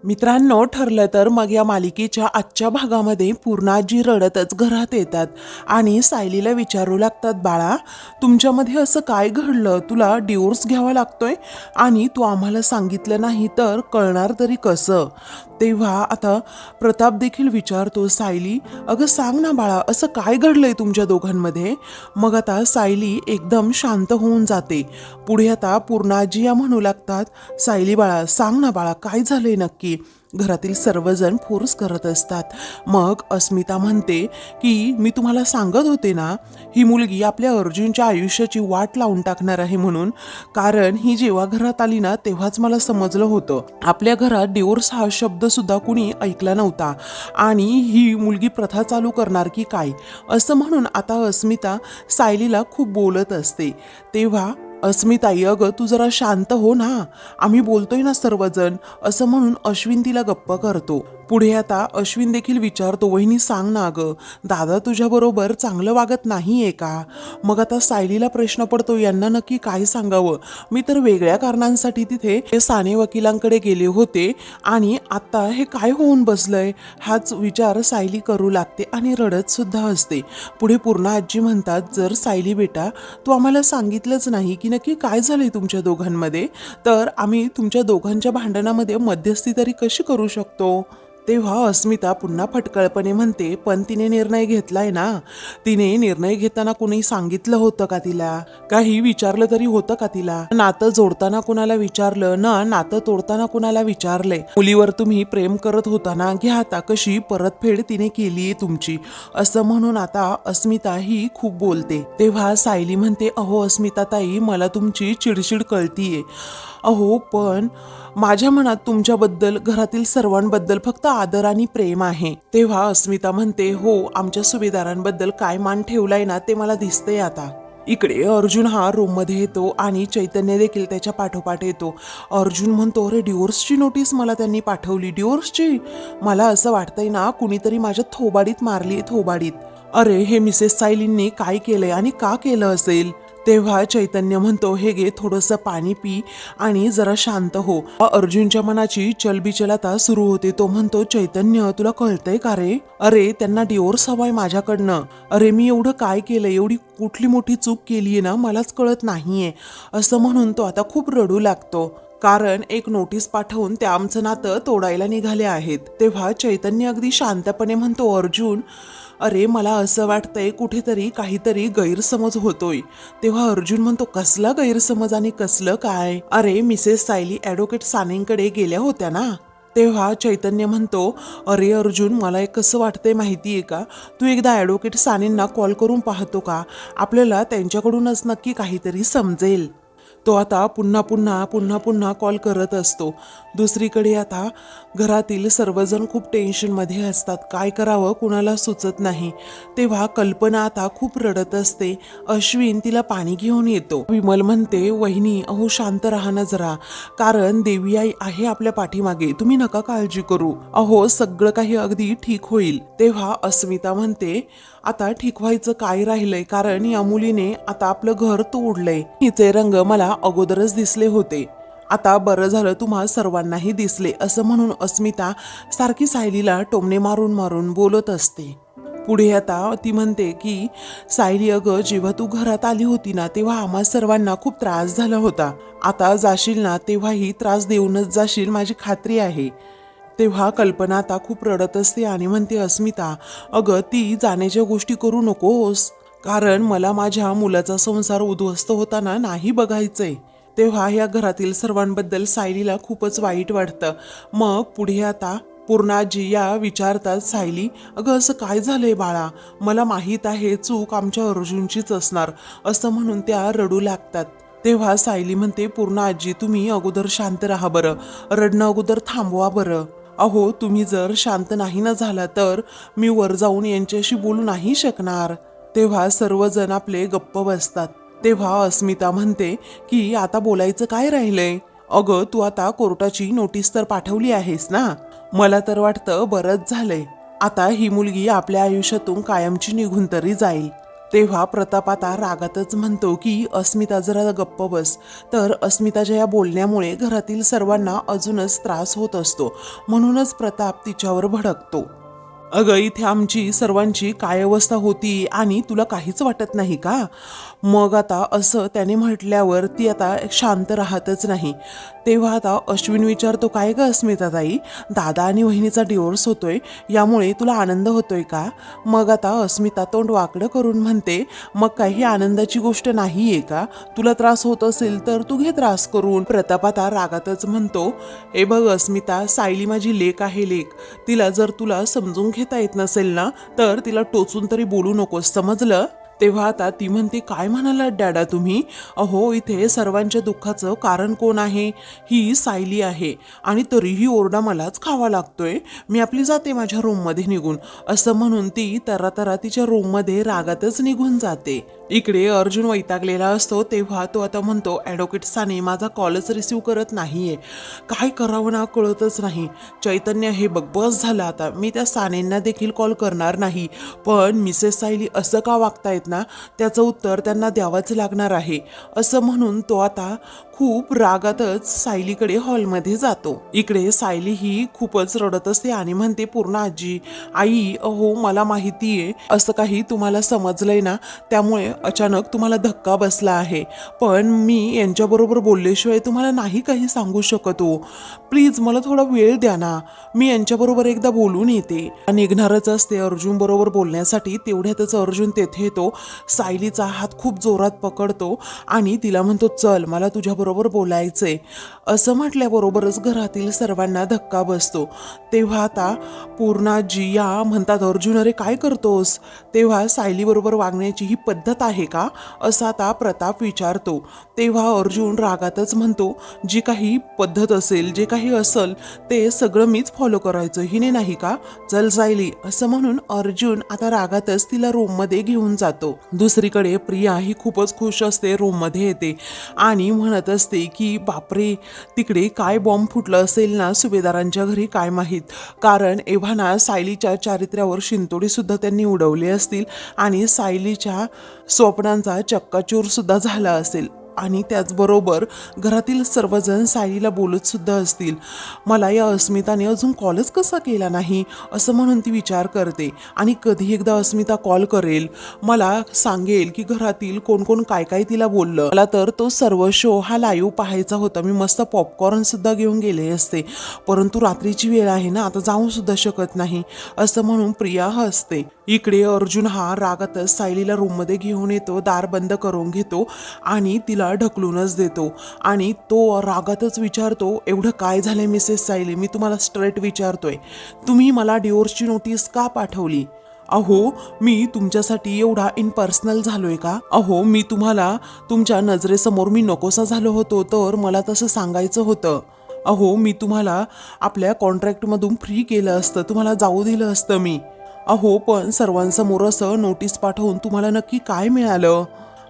मित्रांनो, ठरलं तर मग या मालिकेच्या आजच्या भागामध्ये पूर्णाजी रडतच घरात येतात आणि सायलीला विचारू लागतात, बाळा तुमच्यामध्ये असं काय घडलं, तुला डिवोर्स घ्यावा लागतोय आणि तू आम्हाला सांगितलं नाही तर कळणार तरी कसं. तेव्हा आता प्रताप देखील विचारतो, सायली अगं सांग ना बाळा, असं काय घडलंय तुमच्या दोघांमध्ये. मग आता सायली एकदम शांत होऊन जाते. पुढे आता पूर्णाजी या म्हणू लागतात, सायली बाळा सांग ना बाळा, काय झालंय नक्की. घरातील सर्वजण फोर्स करत असतात. मग अस्मिता म्हणते की मी तुम्हाला सांगत होते ना, ही मुलगी आपल्या अर्जुनच्या आयुष्याची वाट लावून टाकणार आहे म्हणून. कारण ही जेव्हा घरात आली ना तेव्हाच मला समजलं होतं, आपल्या घरात डिवोर्स हा शब्द सुद्धा कुणी ऐकला नव्हता आणि ही मुलगी प्रथा चालू करणार की काय, असं म्हणून आता अस्मिता सायलीला खूप बोलत असते. तेव्हा अस्मिताई अगं तू जरा शांत हो ना, आम्ही बोलतोय ना सर्वजण, असं म्हणून अश्विन तिला गप्प करतो. पुढे आता अश्विन देखील विचारतो, वहिनी सांग ना अगं, दादा तुझ्याबरोबर चांगलं वागत नाहीये का. मग आता सायलीला प्रश्न पडतो, यांना नक्की काय सांगावं, मी तर वेगळ्या कारणांसाठी तिथे साने वकिलांकडे गेले होते आणि आता हे काय होऊन बसलंय, हाच विचार सायली करू लागते आणि रडत सुद्धा असते. पुढे पूर्ण आजी म्हणतात, जर सायली बेटा तू आम्हाला सांगितलंच नाही की नक्की काय झालंय तुमच्या दोघांमध्ये, तर आम्ही तुमच्या दोघांच्या भांडणामध्ये मध्यस्थी तरी कशी करू शकतो. तेव्हा अस्मिता पुन्हा फटकळपणे म्हणते, पण तिने निर्णय घेतलाय ना, तिने निर्णय घेताना कुणी सांगितलं होतं का तिला, काही विचारलं तरी होतं का तिला. नातं जोडताना कुणाला विचारलं ना, नातं तोडताना कुणाला विचारलंय. मुलीवर तुम्ही प्रेम करत होता ना, घ्या आता कशी परतफेड तिने केलीये तुमची, असं म्हणून आता अस्मिता ही खूप बोलते. तेव्हा सायली म्हणते, अहो अस्मिता ताई मला तुमची चिडचिड कळतीये, अहो पण माझ्या मनात तुमच्याबद्दल घरातील सर्वांबद्दल फक्त आदर आणि प्रेम आहे. तेव्हा अस्मिता म्हणते, हो आमच्या सुभेदारांबद्दल काय मान ठेवलाय ना ते मला दिसतंय आता. इकडे अर्जुन हा रूम मध्ये येतो आणि चैतन्य देखील त्याच्या पाठोपाठ येतो. अर्जुन म्हणतो, अरे डिवोर्सची नोटीस मला त्यांनी पाठवली, डिवोर्सची, मला असं वाटतंय ना कुणीतरी माझ्या थोबाडीत मारली, थोबाडीत. अरे हे मिसेस सायलींनी काय केलंय आणि का केलं असेल. तेव्हा चैतन्य म्हणतो, हे घे थोडंसं पाणी पी आणि जरा शांत हो. अर्जुनच्या मनाची चलबिचल आता सुरू होते. तो म्हणतो, चैतन्य तुला कळतंय का रे, अरे त्यांना डिवोर्स हवाय माझ्याकडनं, अरे मी एवढं काय केलं, एवढी कुठली मोठी चूक केलीये ना मलाच कळत नाहीये, असं म्हणून तो आता खूप रडू लागतो. कारण एक नोटीस पाठवून त्या आमचं नातं तोडायला निघाले आहेत. तेव्हा चैतन्य अगदी शांतपणे म्हणतो, अर्जुन अरे मला असं वाटतंय कुठेतरी काहीतरी गैरसमज होतोय. तेव्हा अर्जुन म्हणतो, कसला गैरसमज आणि कसलं काय, अरे मिसेस सायली ॲडव्होकेट सानेंकडे गेल्या होत्या ना. तेव्हा चैतन्य म्हणतो, अरे अर्जुन मला एक कसं वाटतंय माहितीये का, तू एकदा ॲडव्होकेट सानेंना कॉल करून पाहतो का, आपल्याला त्यांच्याकडूनच नक्की काहीतरी समजेल. तो आता पुन्हा पुन्हा पुन्हा पुन्हा कॉल करत असतो. दुसरीकडे आता घरातील सर्वजण खूप टेन्शनमध्ये असतात, काय करावं कुणाला सुचत नाही. तेव्हा कल्पना आता खूप रडत असते. अश्विन तिला पाणी घेऊन येतो. विमल म्हणते, वहिनी अहो शांत राहा ना जरा, कारण देवी आई आहे आपल्या पाठीमागे, तुम्ही नका काळजी करू, अहो सगळं काही अगदी ठीक होईल. तेव्हा अस्मिता म्हणते, आता ठीक व्हायचं काय राहिलंय, कारण या मुलीने आता आपलं घर तोडलंय, हिचे रंग मला अगोदरच दिसले होते, आता बरं झालं तुम्हा सर्वांनाही दिसले, असं म्हणून अस्मिता सारखी सायलीला टोमणे मारून मारून बोलत असते. पुढे आता ती म्हणते की सायली अगं जेव्हा तू घरात आली होती ना तेव्हा आम्हा सर्वांना खूप त्रास झाला होता, आता जाशील ना तेव्हाही त्रास देऊनच जाशील माझी खात्री आहे. तेव्हा कल्पना आता खूप रडत असते आणि म्हणते, अस्मिता अगं ती जाण्याच्या गोष्टी करू नकोस, कारण मला माझ्या मुलाचा संसार उद्ध्वस्त होताना नाही बघायचंय. तेव्हा या घरातील सर्वांबद्दल सायलीला खूपच वाईट वाटतं. मग पुढे आता पूर्णाजी या विचारतात, सायली अगं असं काय झालंय बाळा, मला माहीत आहे चूक आमच्या अर्जुनचीच असणार, असं म्हणून त्या रडू लागतात. तेव्हा सायली म्हणते, पूर्ण आजी तुम्ही अगोदर शांत राहा बरं, रडणं अगोदर थांबवा बरं, अहो तुम्ही जर शांत नाही ना झाला तर मी वर जाऊन यांच्याशी बोलू नाही शकणार. तेव्हा सर्वजण आपले गप्प बसतात. तेव्हा अस्मिता म्हणते की आता बोलायचं काय राहिलंय, अगं तू आता कोर्टाची नोटीस तर पाठवली आहेस ना, मला तर वाटतं बरंच झालंय, आता ही मुलगी आपल्या आयुष्यातून कायमची निघून तरी जाईल. तेव्हा प्रताप आता रागातच म्हणतो की अस्मिता जरा गप्प बस. तर अस्मिताच्या या बोलण्यामुळे घरातील सर्वांना अजूनच त्रास होत असतो, म्हणूनच प्रताप तिच्यावर भडकतो. अगं इथे आमची सर्वांची काय अवस्था होती आणि तुला काहीच वाटत नाही का? मग आता असं त्याने म्हटल्यावर ती आता शांत राहतच नाही. तेव्हा आता अश्विन विचारतो, काय ग अस्मिताताई, दादा आणि वहिनीचा डिवोर्स होतोय यामुळे तुला आनंद होतोय का? मग आता अस्मिता तोंड वाकडं करून म्हणते, मग काही ही आनंदाची गोष्ट नाहीये का? तुला त्रास होत असेल तर तू घे त्रास करून. प्रताप आता रागातच म्हणतो, हे बघ अस्मिता, सायली माझी लेक आहे, लेक. तिला जर तुला समजून घेता येत नसेल ना तर तिला टोचून तरी बोलू नकोस, समजलं? तेव्हा आता ती म्हणते, काय म्हणालात डॅडा तुम्ही? अहो इथे सर्वांच्या दुःखाचं कारण कोण आहे? ही सायली आहे आणि तरीही ओरडा मलाच खावा लागतोय. मी आपली जाते माझ्या रूममध्ये निघून. असं म्हणून ती तरा तिच्या रूममध्ये रागातच निघून जाते. इकडे अर्जुन वैतागलेला असतो. तेव्हा तो आता म्हणतो, ॲडव्होकेट साने माझा कॉलच रिसीव्ह करत नाहीये, काय करावं ना कळतच नाही. चैतन्य हे बघ, बस झालं आता, मी त्या सानेंना देखील कॉल करणार नाही, पण मिसेस सायली असं का वागतायत ना त्याचं उत्तर त्यांना द्यावंच लागणार आहे. असं म्हणून तो आता खूप रागातच सायलीकडे हॉलमध्ये जातो. इकडे सायली ही खूपच रडत असते आणि म्हणते, पूर्ण आजी, आई, अहो मला माहितीये असं काही तुम्हाला समजलंय ना, त्यामुळे अचानक तुम्हाला धक्का बसला आहे, पण मी यांच्याबरोबर बोलल्याशिवाय तुम्हाला नाही काही सांगू शकत हो. प्लीज मला थोडा वेळ द्या ना, मी यांच्याबरोबर एकदा बोलून येते. निघणारच असते अर्जुन बरोबर बोलण्यासाठी. तेवढ्यातच अर्जुन तेथे येतो. सायलीचा हात खूप जोरात पकडतो आणि तिला म्हणतो, चल मला तुझ्याबरोबर बोलायचंय. असं म्हटल्याबरोबरच घरातील सर्वांना धक्का बसतो. तेव्हा आता पूर्णाजी या म्हणतात, अर्जुन अरे काय करतोस? तेव्हा सायलीबरोबर वागण्याची ही पद्धत आहे का, असं आता प्रताप विचारतो. तेव्हा अर्जुन रागातच म्हणतो, जी काही पद्धत असेल, जे काही असेल ते सगळं मीच फॉलो करायचं, हिने नाही का? चल सायली. असं म्हणून अर्जुन आता रागातच तिला रूममध्ये घेऊन जातो. दुसरीकडे प्रिया ही खूपच खुश असते, रूममध्ये येते आणि म्हणत असते की बापरे, तिकडे काय बॉम्ब फुटलं असेल ना सुभेदारांच्या घरी काय माहीत, कारण एव्हाना सायलीच्या चारित्र्यावर शिंतोडी सुद्धा त्यांनी उडवले असतील आणि सायलीच्या स्वप्नांचा चक्काचूर सुद्धा झाला असेल आणि त्याचबरोबर घरातील सर्वजण सायलीला बोलत सुद्धा असतील. मला या अस्मिताने अजून कॉलच कसा केला नाही, असं म्हणून ती विचार करते. आणि कधी एकदा अस्मिता कॉल करेल, मला सांगेल की घरातील कोण कोण काय काय तिला बोललं. मला तर तो सर्व शो हा लाईव्ह पाहायचा होता, मी मस्त पॉपकॉर्न सुद्धा घेऊन गेले असते, परंतु रात्रीची वेळ आहे ना, आता जाऊ सुद्धा शकत नाही. असं म्हणून प्रिया हसते. इकडे अर्जुन हा रागातच सायलीला रूममध्ये घेऊन येतो, दार बंद करून घेतो आणि तिला ढकलूनच देतो. आणि तो रागातच विचारतो, एवढं काय झालंय मिसेस सायली, मी तुम्हाला स्ट्रेट विचारतोय, तुम्ही मला डिवोर्सची नोटीस का पाठवली? अहो मी तुमच्यासाठी एवढा इनपर्सनल झालोय का? अहो मी तुम्हाला तुमच्या नजरेसमोर मी नकोसा झालो होतो तर मला तसं सांगायचं होतं. अहो मी तुम्हाला आपल्या कॉन्ट्रॅक्टमधून फ्री केलं असतं, तुम्हाला जाऊ दिलं असतं मी. अहो पण सर्वांसमोर असं नोटीस पाठवून तुम्हाला नक्की काय मिळालं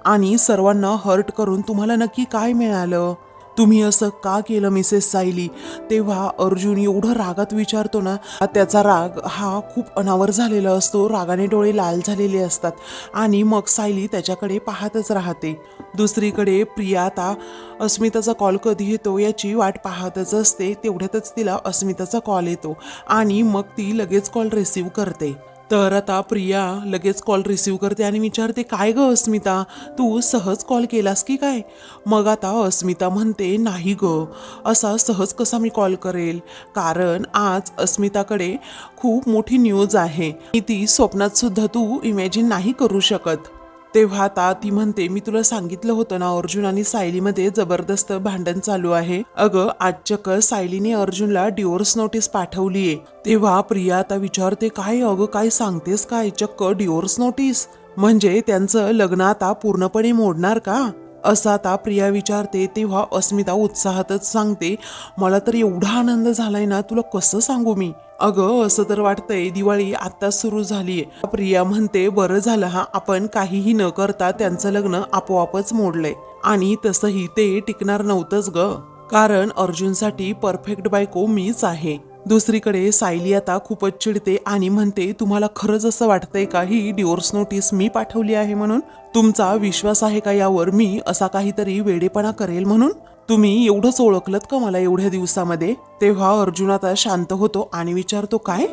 आणि सर्वांना हर्ट करून तुम्हाला नक्की काय मिळालं? तुम्ही असं का केलं मिसेस सायली? तेव्हा अर्जुन एवढं रागात विचारतो ना, त्याचा राग हा खूप अनावर झालेला असतो, रागाने डोळे लाल झालेले असतात आणि मग सायली त्याच्याकडे पाहतच राहते. दुसरीकडे प्रिया आता अस्मिताचा कॉल कधी येतो याची वाट पाहतच असते. तेवढ्यातच तिला अस्मिताचा कॉल येतो आणि मग ती लगेच कॉल रिसीव्ह करते. तर आता प्रिया लगेच कॉल रिसीव्ह करते आणि विचारते, काय ग अस्मिता, तू सहज कॉल केलास की काय? मग आता अस्मिता म्हणते, नाही ग, असा सहज कसा मी कॉल करेल, कारण आज अस्मिताकडे खूप मोठी न्यूज आहे, ती स्वप्नात सुद्धा तू इमॅजिन नाही करू शकत. तेव्हा आता ती म्हणते, मी तुला सांगितलं होतं ना अर्जुन आणि सायलीमध्ये जबरदस्त भांडण चालू आहे. अगं आज चक्क सायलीने अर्जुनला डिवोर्स नोटीस पाठवलीये. तेव्हा प्रिया आता विचारते, काय अगं काय सांगतेस काय, चक्क डिवोर्स नोटीस, म्हणजे त्यांचं लग्न आता पूर्णपणे मोडणार का? असं आता प्रिया विचारते. तेव्हा अस्मिता उत्साहातच सांगते, मला तर एवढा आनंद झालाय ना, तुला कसं सांगू मी. अगं असं तर वाटतंय दिवाळी आत्ताच सुरू झालीये. प्रिया म्हणते, बरं झालं हा आपण काहीही न करता त्यांचं लग्न आपोआपच मोडलंय, आणि तसंही ते टिकणार नव्हतंच ग, कारण अर्जुनसाठी परफेक्ट बायको मीच आहे. दुसरीकडे सायली आता खूपच चिडते आणि म्हणते, तुम्हाला खरंच असं वाटतंय का ही डिवोर्स नोटीस मी पाठवली आहे म्हणून? तुमचा विश्वास आहे का यावर मी असा काहीतरी वेडेपणा करेल म्हणून? तुम्ही एवढंच ओळखलत का मला एवढ्या दिवसामध्ये? तेव्हा अर्जुन आता शांत होतो आणि विचारतो, काय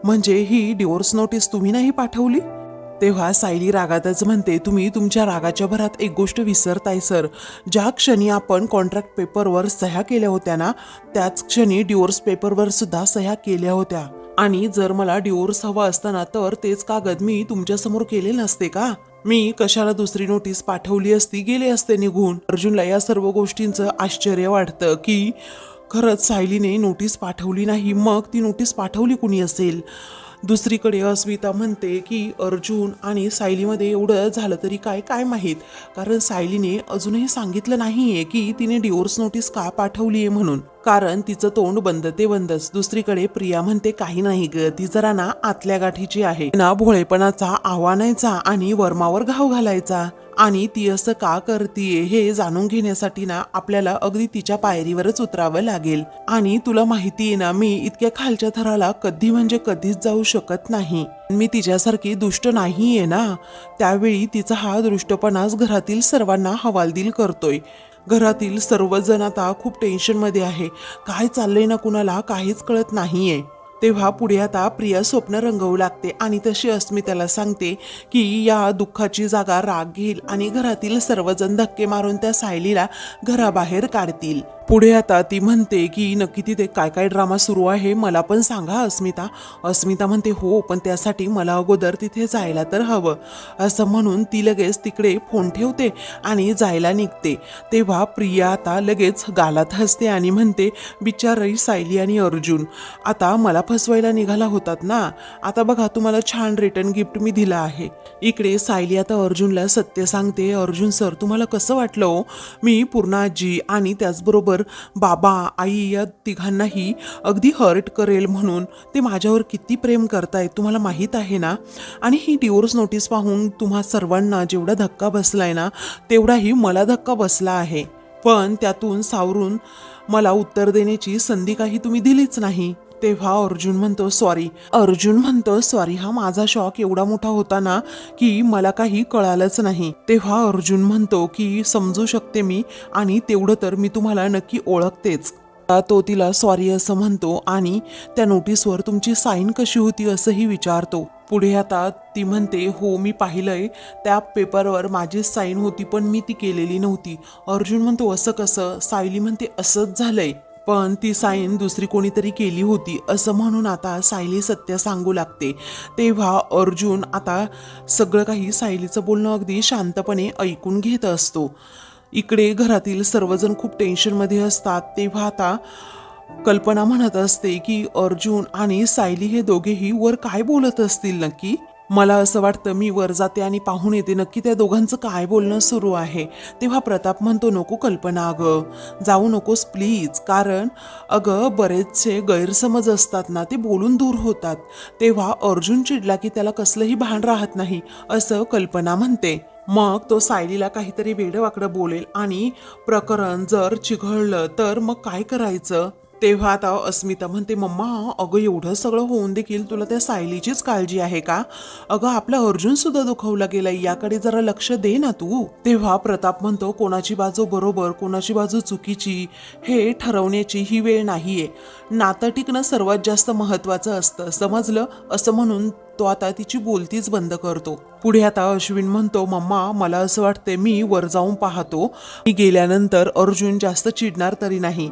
म्हणजे ही डिवोर्स नोटीस तुम्ही नाही पाठवली? तेव्हा सायली रागातच म्हणते, तुम्ही तुमच्या रागाच्या भरात एक गोष्ट विसरताय सर. ज्या क्षणी आपण कॉन्ट्रॅक्ट पेपरवर सह्या केल्या होत्या ना, त्याच क्षणी डिवोर्स पेपरवर सुद्धा सह्या केल्या होत्या. आणि जर मला डिवोर्स हवा असताना तर तेच कागद मी तुमच्यासमोर केले नसते का? मी कशाला दुसरी नोटीस पाठवली असती, गेले असते निघून. अर्जुनला या सर्व गोष्टींचं आश्चर्य वाटतं की खरंच सायलीने नोटीस पाठवली नाही, मग ती नोटीस पाठवली कुणी असेल? दुसरीकडे अस्मिता म्हणते की अर्जुन आणि सायलीमध्ये एवढं झालं तरी काय काय माहीत, कारण सायलीने अजूनही सांगितलं नाहीये की तिने डिवोर्स नोटीस का पाठवली आहे म्हणून, कारण तिचं तोंड बंद ते बंदच. दुसरीकडे प्रिया म्हणते, काही नाही ग, ती जरा ना आतल्या गाठीची आहे ना, भोळेपणाचा आव्हानायचा आणि वर्मावर घाव घालायचा. आणि ती असं का करतीये हे जाणून घेण्यासाठी ना आपल्याला अगदी तिच्या पायरीवरच उतरावं लागेल. आणि तुला माहितीये ना, मी इतक्या खालच्या थराला कधी म्हणजे कधीच जाऊ शकत नाही. मी तिच्यासारखी दुष्ट नाहीये ना. त्यावेळी तिचा हा दुष्टपणाच घरातील सर्वांना हवालदिल करतोय. घरातील सर्वजण आता खूप टेन्शनमध्ये आहे. काय चाललंय ना कुणाला काहीच कळत नाहीये. तेव्हा पुढे आता प्रिया स्वप्न रंगवू लागते आणि तशी अस्मिताला सांगते की या दुःखाची जागा राग घेईल आणि घरातील सर्वजण धक्के मारून त्या सायलीला घराबाहेर काढतील. पुढे आता ती म्हणते की नक्की तिथे काय काय ड्रामा सुरू आहे मला पण सांगा अस्मिता. अस्मिता म्हणते, हो पण त्यासाठी मला अगोदर तिथे जायला तर हवं. असं म्हणून ती लगेच तिकडे फोन ठेवते आणि जायला निघते. तेव्हा प्रिया आता लगेच गालात हसते आणि म्हणते, बिचारी सायली आणि अर्जुन आता मला फसवायला निघाला होतात ना. आता बघा तुम्हाला छान रिटर्न गिफ्ट मी दिलं आहे. इकडे सायली आता अर्जुनला सत्य सांगते, अर्जुन सर तुम्हाला कसं वाटलं हो? मी पूर्णा आजी आणि त्याचबरोबर बाबा आई या तिघांनाही अगदी हर्ट करेल म्हणून. ते माझ्यावर किती प्रेम करतायत तुम्हाला माहीत आहे ना. आणि ही डिवोर्स नोटीस पाहून तुम्हा सर्वांना जेवढा धक्का बसलाय ना तेवढाही मला धक्का बसला आहे. पण त्यातून सावरून मला उत्तर देण्याची संधी काही तुम्ही दिलीच नाही. तेव्हा अर्जुन म्हणतो सॉरी. हा माझा शॉक एवढा मोठा होता ना की मला काही कळालंच नाही. तेव्हा अर्जुन म्हणतो की समजू शकते मी आणि तेवढं तर मी तुम्हाला नक्की ओळखतेच. तो तिला सॉरी असं म्हणतो आणि त्या नोटीसवर तुमची साईन कशी होती असंही विचारतो. पुढे आता ती म्हणते, हो मी पाहिलंय त्या पेपरवर माझी साईन होती पण मी ती केलेली नव्हती. अर्जुन म्हणतो, असं कसं? सायली म्हणते, असंच झालंय पण ती साईन दुसरी कोणीतरी केली होती असं म्हणून आता सायली सत्य सांगू लागते. तेव्हा अर्जुन आता सगळं काही सायलीचं बोलणं अगदी शांतपणे ऐकून घेत असतो. इकडे घरातील सर्वजण खूप टेन्शनमध्ये असतात. तेव्हा आता कल्पना म्हणत असते की अर्जुन आणि सायली हे दोघेही वर काय बोलत असतील नक्की. मला असं वाटतं मी वर जाते आणि पाहून येते नक्की त्या दोघांचं काय बोलणं सुरू आहे. तेव्हा प्रताप म्हणतो, नको कल्पना अगं, जाऊ नकोस प्लीज, कारण अगं बरेचसे गैरसमज असतात ना ते बोलून दूर होतात. तेव्हा अर्जुन चिडला की त्याला कसलंही भान राहत नाही असं कल्पना म्हणते. मग तो सायलीला काहीतरी वेडवाकडं बोलेल आणि प्रकरण जर चिघळलं तर मग काय करायचं. तेव्हा आता अस्मिता म्हणते, मम्मा अगं एवढं सगळं होऊन देखील तुला त्या सायलीचीच काळजी आहे का? अगं आपला अर्जुन सुद्धा दुखावला गेलाय, याकडे जरा लक्ष दे ना तू. तेव्हा प्रताप म्हणतो, कोणाची बाजू बरोबर कोणाची बाजू चुकीची हे ठरवण्याची ही वेळ नाहीये. नातं टिकणं सर्वात जास्त महत्वाचं असतं, समजलं? असं म्हणून तो आता तिची बोलतीच बंद करतो. पुढे आता अश्विन म्हणतो, मम्मा मला असं वाटतंय मी वर जाऊन पाहतो, मी गेल्यानंतर अर्जुन जास्त चिडणार तरी नाही.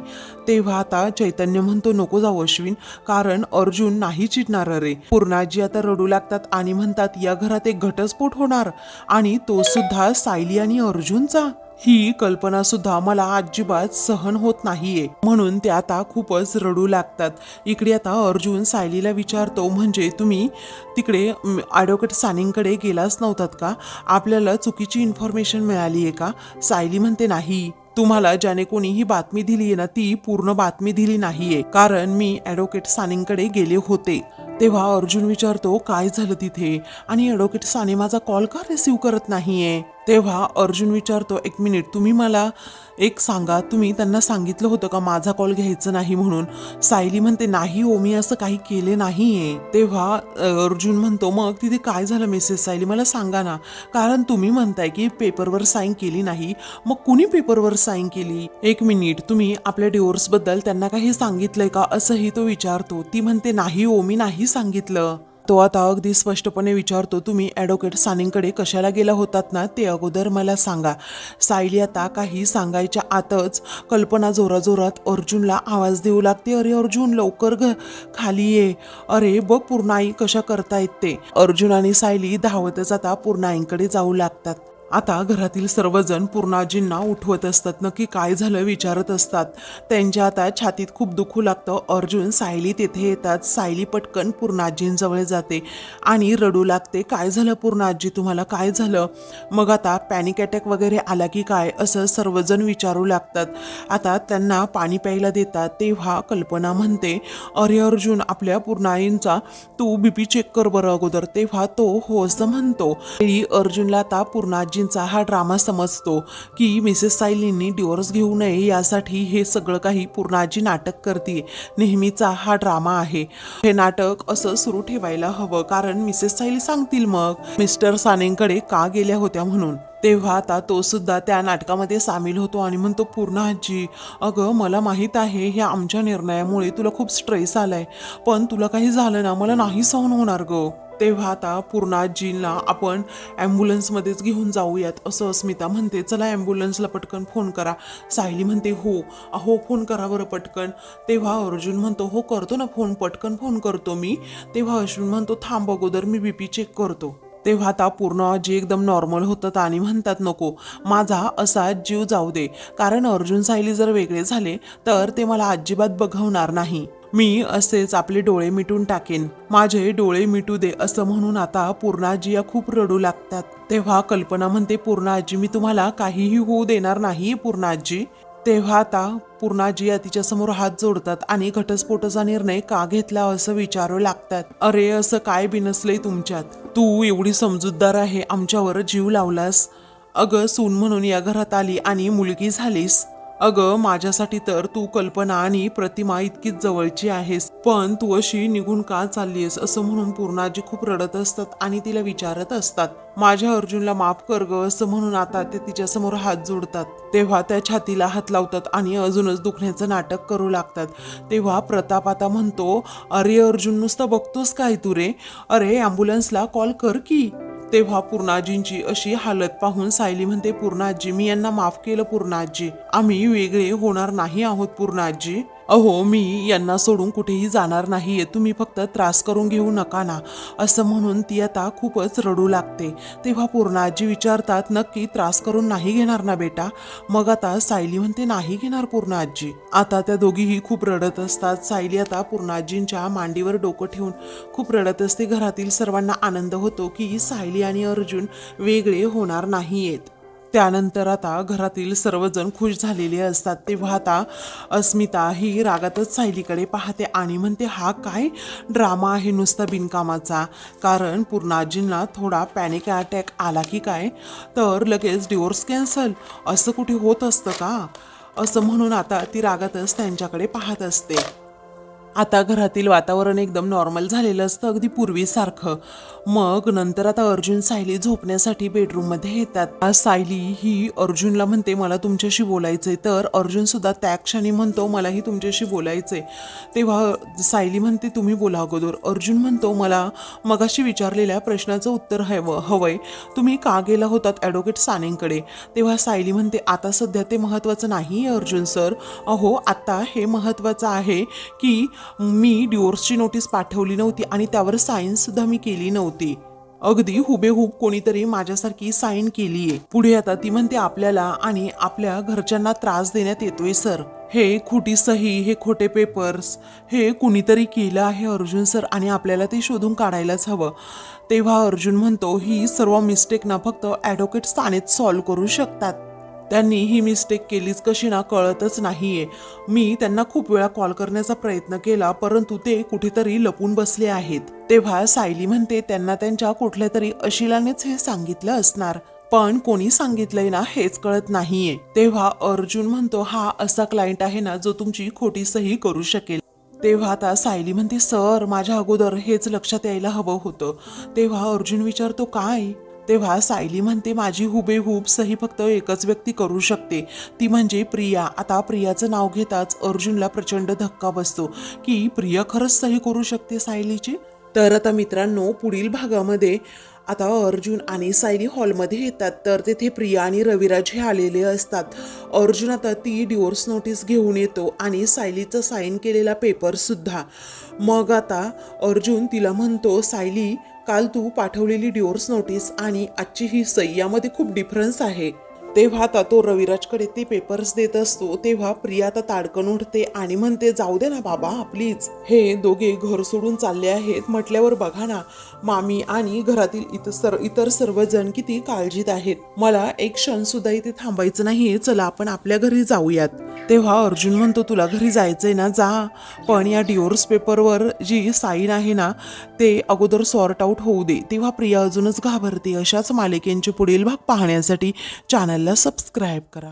तेव्हा आता चैतन्य म्हणतो, नको जाऊ अश्विन, कारण अर्जुन नाही चिडणार. रे पूर्णाजी आता रडू लागतात आणि म्हणतात, या घरात एक घटस्फोट होणार आणि तो सुद्धा सायली आणि अर्जुनचा. ही कल्पना सुद्धा मला अजिबात सहन होत नाहीये. म्हणून ते आता खूपच रडू लागतात. इकडे आता अर्जुन सायलीला विचारतो, म्हणजे तुम्ही तिकडे ॲडव्होकेट सानींकडे गेलाच नव्हतात का? आपल्याला चुकीची इन्फॉर्मेशन मिळाली आहे का? सायली म्हणते, नाही, तुम्हाला ज्याने कोणी ही बातमी दिली आहे ना ती पूर्ण बातमी दिली नाहीये, कारण मी ॲडव्होकेट सानींकडे गेले होते. तेव्हा अर्जुन विचारतो, काय झालं तिथे आणि ॲडव्होकेट सानी माझा कॉल का रिसीव्ह करत नाहीये? तेव्हा अर्जुन विचारतो, एक मिनिट, तुम्ही मला एक सांगा, तुम्ही त्यांना सांगितलं होतं का माझा कॉल घ्यायचं नाही म्हणून? सायली म्हणते, नाही हो, मी असं काही केले नाहीये. तेव्हा अर्जुन म्हणतो, मग तिथे काय झालं मिसेस सायली, मला सांगा ना, कारण तुम्ही म्हणताय की पेपरवर साईन केली नाही, मग कुणी पेपरवर साईन केली? एक मिनिट, तुम्ही आपल्या डिवोर्स बद्दल त्यांना काही सांगितलंय का, असंही तो विचारतो. ती म्हणते, नाही हो, मी नाही सांगितलं. तो आता अगदी स्पष्टपणे विचारतो, तुम्ही ॲडव्होकेट सानींकडे कशाला गेला होतात ना, ते अगोदर मला सांगा. सायली आता काही सांगायच्या आतच कल्पना जोराजोरात अर्जुनला आवाज देऊ लागते, अरे अर्जुन, लवकर खाली ये, अरे बघ पूर्णाई कशा करतायत ते. अर्जुन आणि सायली धावतच आता पूर्णाईंकडे जाऊ लागतात. आता घरातील सर्वजण पूर्णाजींना उठवत असतात, नक्की काय झालं विचारत असतात. त्यांच्या आता छातीत खूप दुखू लागतं. अर्जुन सायली तेथे येतात. सायली पटकन पूर्णाजींजवळ जाते आणि रडू लागते, काय झालं पूर्णाजी, तुम्हाला काय झालं? मग आता पॅनिक अटॅक वगैरे आला की काय, असं सर्वजण विचारू लागतात. आता त्यांना पाणी प्यायला देतात. तेव्हा कल्पना म्हणते, अरे अर्जुन, आपल्या पूर्णाईंचा तू बीपी चेक कर बरं अगोदर. तेव्हा तो हो असं म्हणतो. अर्जुनला आता पूर्णाजी हा ड्रामा समजतो की मिसेस सायलींनी डिवोर्स घेऊ नये यासाठी हे सगळं काही पूर्णाजी नाटक करते. नेहमीचा हा ड्रामा आहे. हे नाटक असं सुरू ठेवायला हवं, कारण मिसेस सायली सांगतील मग मिस्टर सानेंकडे का गेल्या होत्या म्हणून. तेव्हा आता तो सुद्धा त्या नाटकामध्ये सामील होतो आणि म्हणतो, पूर्णाजी, अगं मला माहीत आहे ह्या आमच्या निर्णयामुळे तुला खूप स्ट्रेस आलाय, पण तुला काही झालं ना, मला नाही सहन होणार गं. तेव्हा आता पूर्णाजींना आपण ॲम्ब्युलन्समध्येच घेऊन जाऊयात असं अस्मिता म्हणते. चला ॲम्ब्युलन्सला पटकन फोन करा. सायली म्हणते, हो फोन करा बरं पटकन. तेव्हा अर्जुन म्हणतो, हो करतो ना फोन, पटकन फोन करतो मी. तेव्हा अश्विन म्हणतो, थांब अगोदर मी बीपी चेक करतो. तेव्हा आता पूर्णाजी एकदम नॉर्मल होतात आणि म्हणतात, नको, माझा असा जीव जाऊ दे, कारण अर्जुन सायली जर वेगळे झाले तर ते मला अजिबात बघवणार नाही. मी असेच आपले डोळे मिटून टाकेन, माझे डोळे मिटू दे, असं म्हणून आता पूर्णाजी या खूप रडू लागतात. तेव्हा कल्पना म्हणते, पूर्णाजी, मी तुम्हाला काहीही होऊ देणार नाही पूर्णाजी. तेव्हा आता पूर्णाजी तिच्यासमोर हात जोडतात आणि घटस्फोटाचा निर्णय का घेतला असं विचारू लागतात. अरे असं काय बिनसलंय तुमच्यात, तू एवढी समजूतदार आहे, आमच्यावर जीव लावलास, अगं सून म्हणून या घरात आली आणि मुलगी झालीस. अगं माझ्यासाठी तर तू कल्पना आणि प्रतिमा इतकीच जवळची आहेस, पण तू अशी निघून का चाललीस, असं म्हणून पूर्णाजी खूप रडत असतात आणि तिला विचारत असतात, माझ्या अर्जुनला माफ कर ग, असं म्हणून आता ते तिच्यासमोर हात जोडतात. तेव्हा त्या छातीला हात लावतात आणि अजूनच दुखण्याचं नाटक करू लागतात. तेव्हा प्रताप आता म्हणतो, अरे अर्जुन, नुसतं बघतोस काय तू रे, अरे ॲम्ब्युलन्सला कॉल कर की. तेव्हा पूर्णाजींची अशी हालत पाहून सायली म्हणते, पूर्णाजी, मी यांना माफ केलं पूर्णाजी, आम्ही वेगळे होणार नाही आहोत पूर्णाजी. अहो मी यांना सोडून कुठेही जाणार नाहीये, तुम्ही फक्त त्रास करून घेऊ नका ना, असं म्हणून ती आता खूपच रडू लागते. तेव्हा पूर्णाजी विचारतात, नक्की त्रास करून नाही घेणार ना बेटा? मग आता सायली म्हणते, नाही घेणार पूर्णाजी. आता त्या दोघीही खूप रडत असतात. सायली आता पूर्णाजींच्या मांडीवर डोकं ठेवून खूप रडत असते. घरातील सर्वांना आनंद होतो की सायली आणि अर्जुन वेगळे होणार नाहीयेत. त्यानंतर आता घरातील सर्वजण खुश झालेले असतात. तेव्हा आता अस्मिता ही रागातच सायलीकडे पाहते आणि म्हणते, हा काय ड्रामा आहे नुसता बिनकामाचा, कारण पूर्णाजींना थोडा पॅनिक अटॅक आला की काय तर लगेच डिवोर्स कॅन्सल, असं कुठे होत असतं का, असं म्हणून आता ती रागातच त्यांच्याकडे पाहत असते. आता घरातील वातावरण एकदम नॉर्मल झालेलं असतं, अगदी पूर्वीसारखं. मग नंतर आता अर्जुन सायली झोपण्यासाठी बेडरूममध्ये येतात. सायली ही अर्जुनला म्हणते, मला तुमच्याशी बोलायचंय, तर अर्जुन सुद्धा त्या क्षणी म्हणतो, मलाही तुमच्याशी बोलायचंय. तेव्हा सायली म्हणते, तुम्ही बोला अगोदर. अर्जुन म्हणतो, मला मगाशी विचारलेल्या प्रश्नाचं उत्तर हवंय, तुम्ही का गेला होतात ॲडव्होकेट सानेंकडे? तेव्हा सायली म्हणते, आता सध्या ते महत्त्वाचं नाही अर्जुन सर, अहो आता हे महत्त्वाचं आहे की मी डिवोर्सची नोटीस पाठवली नव्हती आणि त्यावर साईन सुद्धा मी केली नव्हती, अगदी हुबेहूब कोणीतरी माझ्यासारखी साईन केलीये. पुढे आता ती म्हणते, आपल्याला आणि आपल्या घरच्यांना त्रास देण्यात येतोय सर, हे खोटी सही, हे खोटे पेपर्स, हे कुणीतरी केलं आहे अर्जुन सर, आणि आपल्याला ते शोधून काढायलाच हवं. तेव्हा अर्जुन म्हणतो, ही सर्व मिस्टेक ना फक्त ॲडव्होकेट सानेच सॉल्व्ह करू शकतात, त्यांनी ही मिस्टेक केलीच कशी ना कळतच नाहीये. मी त्यांना खूप वेळा कॉल करण्याचा प्रयत्न केला, परंतु ते कुठेतरी लपून बसले आहेत. तेव्हा सायली म्हणते, त्यांना त्यांच्या कुठल्या तरी अशिलानेच हे सांगितलं असणार. पण कोणी सांगितलंय ना हेच कळत नाहीये. तेव्हा अर्जुन म्हणतो, हा असा क्लायंट आहे ना जो तुमची खोटी सही करू शकेल. तेव्हा आता सायली म्हणते, सर माझ्या अगोदर हेच लक्षात यायला हवं होतं. तेव्हा अर्जुन विचारतो, काय? तेव्हा सायली म्हणते, माझी हुबेहूब सही फक्त एकच व्यक्ती करू शकते, ती म्हणजे प्रिया. आता प्रियाचं नाव घेताच अर्जुनला प्रचंड धक्का बसतो की प्रिया खरंच सही करू शकते सायलीची. तर आता मित्रांनो, पुढील भागामध्ये आता अर्जुन आणि सायली हॉलमध्ये येतात, तर तेथे प्रिया आणि रविराज हे आलेले असतात. अर्जुन आता ती डिवोर्स नोटीस घेऊन येतो आणि सायलीचं साईन केलेला पेपर सुद्धा. मग आता अर्जुन तिला म्हणतो, सायली काल तू पाठवलेली डिवोर्स नोटीस आणि आजची ही सही यामध्ये खूप डिफरन्स आहे. तेव्हा आता तो रविराजकडे ते पेपर्स देत असतो. तेव्हा प्रिया आता ताडकन उठते आणि म्हणते, जाऊ दे ना बाबा प्लीज, हे दोघे घर सोडून चालले आहेत म्हटल्यावर बघा ना, मामी आणि घरातील इतर सर्वजण किती काळजीत आहेत. मला एक क्षण सुद्धा इथे थांबायचं नाहीये, चला आपण आपल्या घरी जाऊयात. तेव्हा अर्जुन म्हणतो, तुला घरी जायचंय ना जा, पण या डिवोर्स पेपरवर जी साईन आहे ना ते अगोदर सॉर्ट आउट होऊ दे. तेव्हा प्रिया अजूनच घाबरते. अशाच मालिकेंचे पुढील भाग पाहण्यासाठी चॅनलला सबस्क्राईब करा.